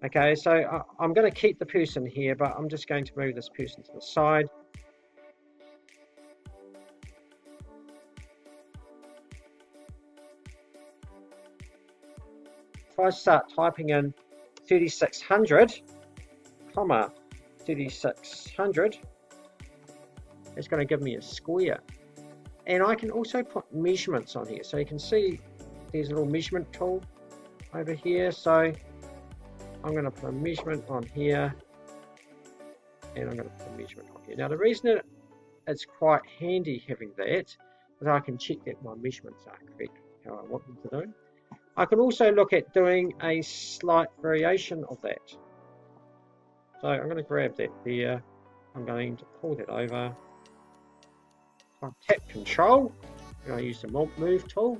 Okay, so I'm going to keep the person here, but I'm just going to move this person to the side. If I start typing in 3600, comma 3600, it's going to give me a square. And I can also put measurements on here. So you can see there's a little measurement tool over here. So I'm going to put a measurement on here, and I'm going to put a measurement on here. Now the reason it's quite handy having that is I can check that my measurements are correct how I want them to do. I can also look at doing a slight variation of that. So I'm going to grab that there. I'm going to pull that over. I tap Control, and I use the Move tool,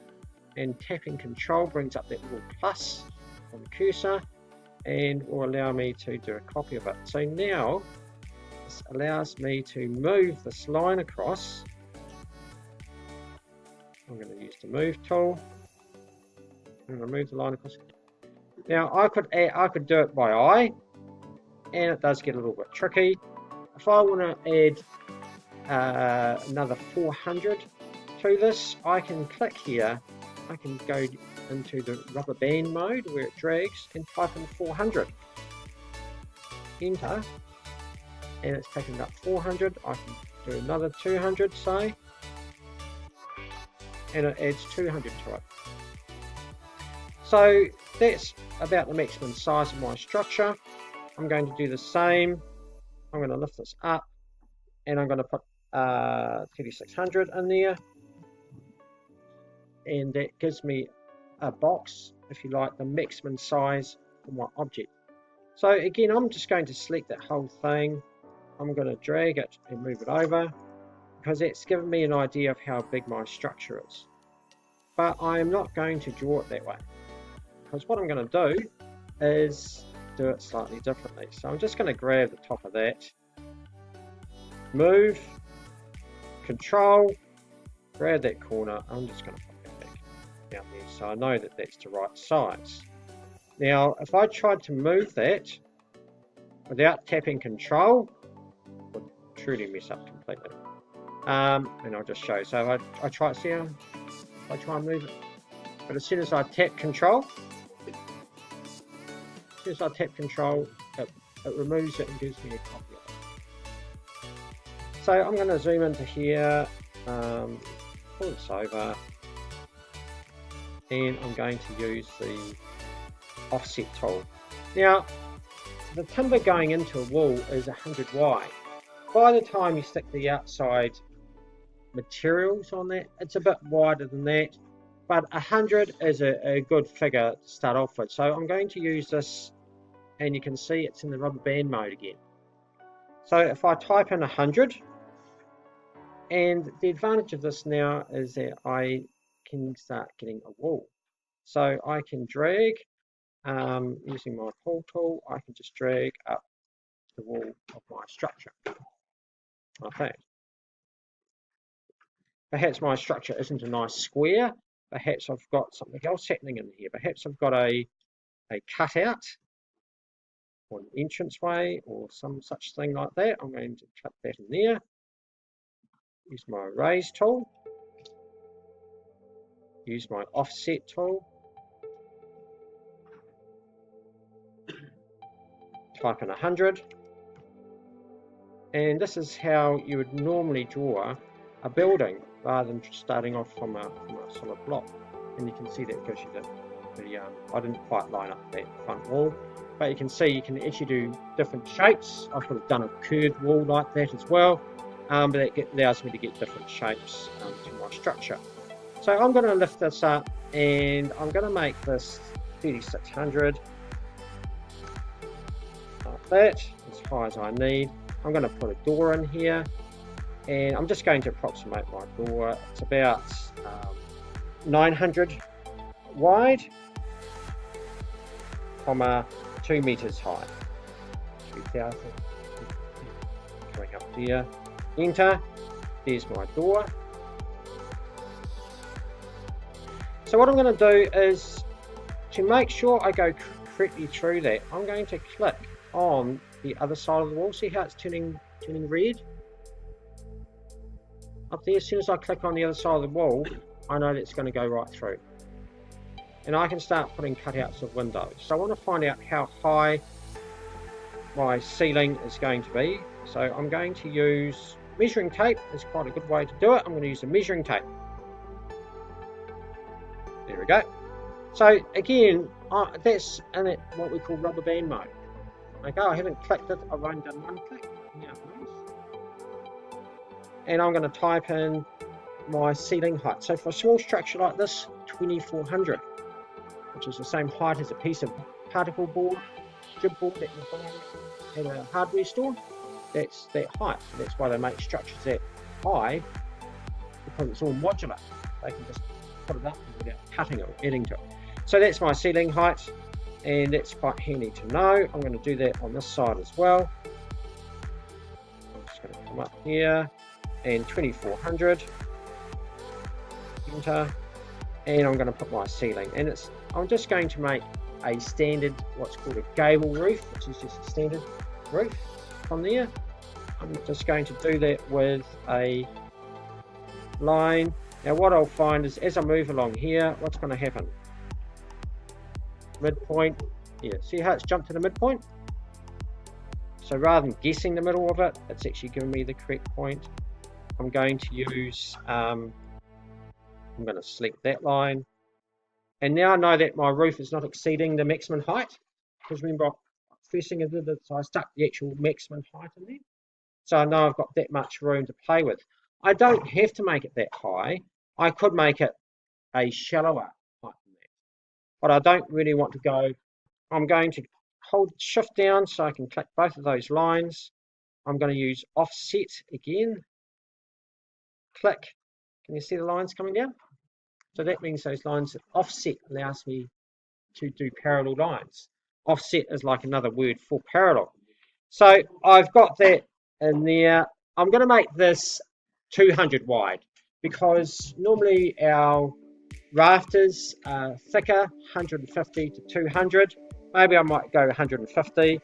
and tapping Control brings up that little plus on the cursor and will allow me to do a copy of it. So now this allows me to move this line across. I'm going to use the Move tool. I'm going to move the line across. Now I could do it by eye, and it does get a little bit tricky. If I want to add another 400 to this, I can click here. I can go into the rubber band mode where it drags and type in 400. Enter, and it's taken up 400. I can do another 200, say, and it adds 200 to it. So that's about the maximum size of my structure. I'm going to do the same. I'm going to lift this up, and I'm going to put 3600 in there, and that gives me a box, if you like, the maximum size for my object. So again, I'm just going to select that whole thing. I'm going to drag it and move it over, because it's given me an idea of how big my structure is. But I am not going to draw it that way, because what I'm going to do is do it slightly differently. So I'm just going to grab the top of that, move, Control, grab that corner. I'm just going to put that back down there so I know that that's the right size. Now if I tried to move that without tapping Control, it would truly mess up completely. And I'll just show you. So I try, see how I try and move it, but as soon as I tap Control, it removes it and gives me a copy of it. So I'm going to zoom into here, pull this over, and I'm going to use the offset tool. Now the timber going into a wall is 100 wide. By the time you stick the outside materials on that, it's a bit wider than that, but 100 is a good figure to start off with. So I'm going to use this, and you can see it's in the rubber band mode again. So if I type in 100, and the advantage of this now is that I can start getting a wall. So I can drag, using my pull tool, I can just drag up the wall of my structure like that. Perhaps my structure isn't a nice square. Perhaps I've got something else happening in here. Perhaps I've got a cutout or an entranceway or some such thing like that. I'm going to click that in there. Use my Erase tool. Use my Offset tool. Type in 100. And this is how you would normally draw a building rather than starting off from a solid block. And you can see that gives you I didn't quite line up that front wall, but you can see you can actually do different shapes. I could have done a curved wall like that as well, but that allows me to get different shapes to my structure. So I'm going to lift this up, and I'm going to make this 3600 like that, as high as I need. I'm going to put a door in here, and I'm just going to approximate my door. It's about 900 wide, 2 meters high. 2000. Going up here. Enter. There's my door. So what I'm going to do is, to make sure I go correctly through that, I'm going to click on the other side of the wall. See how it's turning red? Up there, as soon as I click on the other side of the wall, I know that's going to go right through. And I can start putting cutouts of windows. So I want to find out how high my ceiling is going to be. So I'm going to use measuring tape. It's quite a good way to do it. I'm going to use the measuring tape. There we go. So again, that's in what we call rubber band mode. Okay, I haven't clicked it. I've only done one click. Now, and I'm going to type in my ceiling height. So for a small structure like this, 2400, which is the same height as a piece of particle board, strip board that you buy at a hardware store. That's that height. So that's why they make structures that high, because it's all modular. They can just put it up without cutting it or adding to it. So that's my ceiling height, and that's quite handy to know. I'm going to do that on this side as well. I'm just going to come up here and 2400, enter, and I'm going to put my ceiling, and I'm just going to make a standard, what's called a gable roof, which is just a standard roof from there. I'm just going to do that with a line. Now what I'll find is as I move along here, what's going to happen? Midpoint, yeah, see how it's jumped to the midpoint? So rather than guessing the middle of it, it's actually giving me the correct point. I'm going to use, I'm going to select that line. And now I know that my roof is not exceeding the maximum height. Because remember, first thing I did is I stuck the actual maximum height in there. So I know I've got that much room to play with. I don't have to make it that high. I could make it a shallower height than that. But I don't really want to go. I'm going to hold shift down so I can click both of those lines. I'm going to use offset again. Click. Can you see the lines coming down? So that means those lines, offset allows me to do parallel lines. Offset is like another word for parallel. So I've got that in there. I'm going to make this 200 wide because normally our rafters are thicker, 150 to 200. Maybe I might go 150,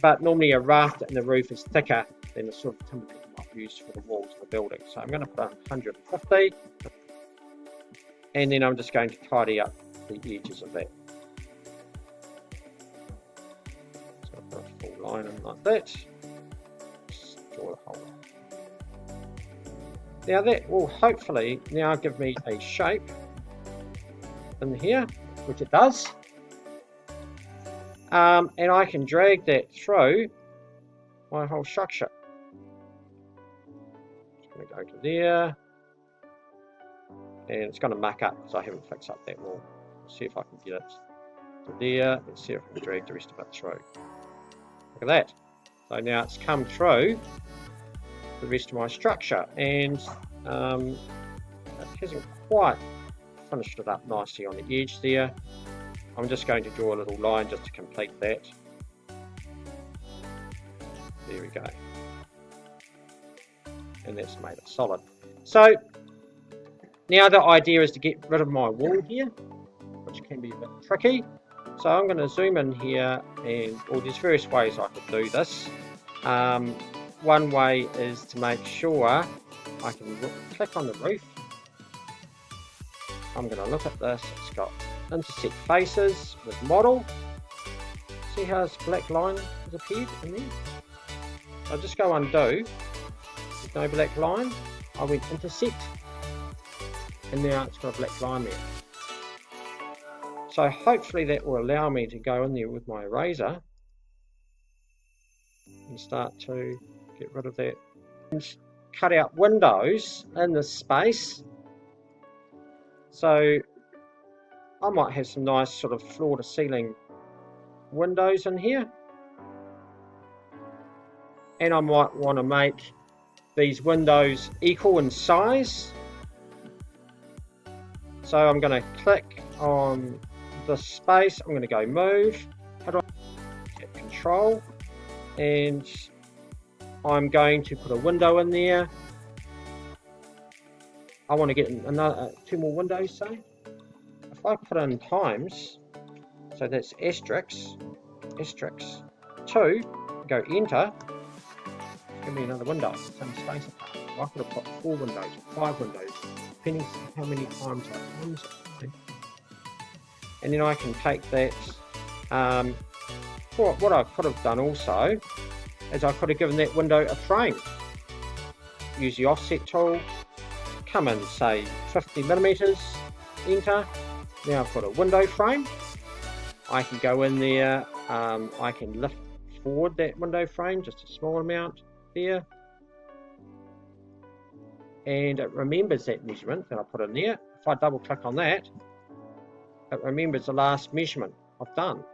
but normally a rafter in the roof is thicker than the sort of timber that you might use for the walls of the building. So I'm going to put on 150, and then I'm just going to tidy up the edges of that. So I've got a full line in like that. Just draw the hole. Now that will hopefully now give me a shape in here, which it does. And I can drag that through my whole structure. Just going to go to there. And it's going to muck up because I haven't fixed up that wall. Let's see if I can get it to there. Let's see if I can drag the rest of it through. Look at that. So now it's come through the rest of my structure, and it hasn't quite finished it up nicely on the edge there. I'm just going to draw a little line just to complete that. There we go. And that's made it solid. So now the idea is to get rid of my wall here, which can be a bit tricky. So I'm going to zoom in here, and there's various ways I could do this. One way is to make sure I can click on the roof. I'm going to look at this. It's got intersect faces with model. See how this black line has appeared in there? I'll just go undo. There's no black line. I went intersect, and now it's got a black line there. So hopefully that will allow me to go in there with my eraser and start to get rid of that. And cut out windows in this space. So I might have some nice sort of floor to ceiling windows in here. And I might want to make these windows equal in size. So I'm going to click on this space. I'm going to go move. How do I hit control? And I'm going to put a window in there. I want to get another 2 more windows, say. If I put in times, So that's asterisk 2, go enter, give me another window, some space apart. I could have put 4 windows, 5 windows, depending on how many times I use it. And then I can take that, what I could have done also, is I could have given that window a frame. Use the offset tool, come in, say 50mm, enter. Now I've got a window frame. I can go in there, I can lift forward that window frame just a small amount there. And it remembers that measurement that I put in there. If I double click on that, it remembers the last measurement I've done.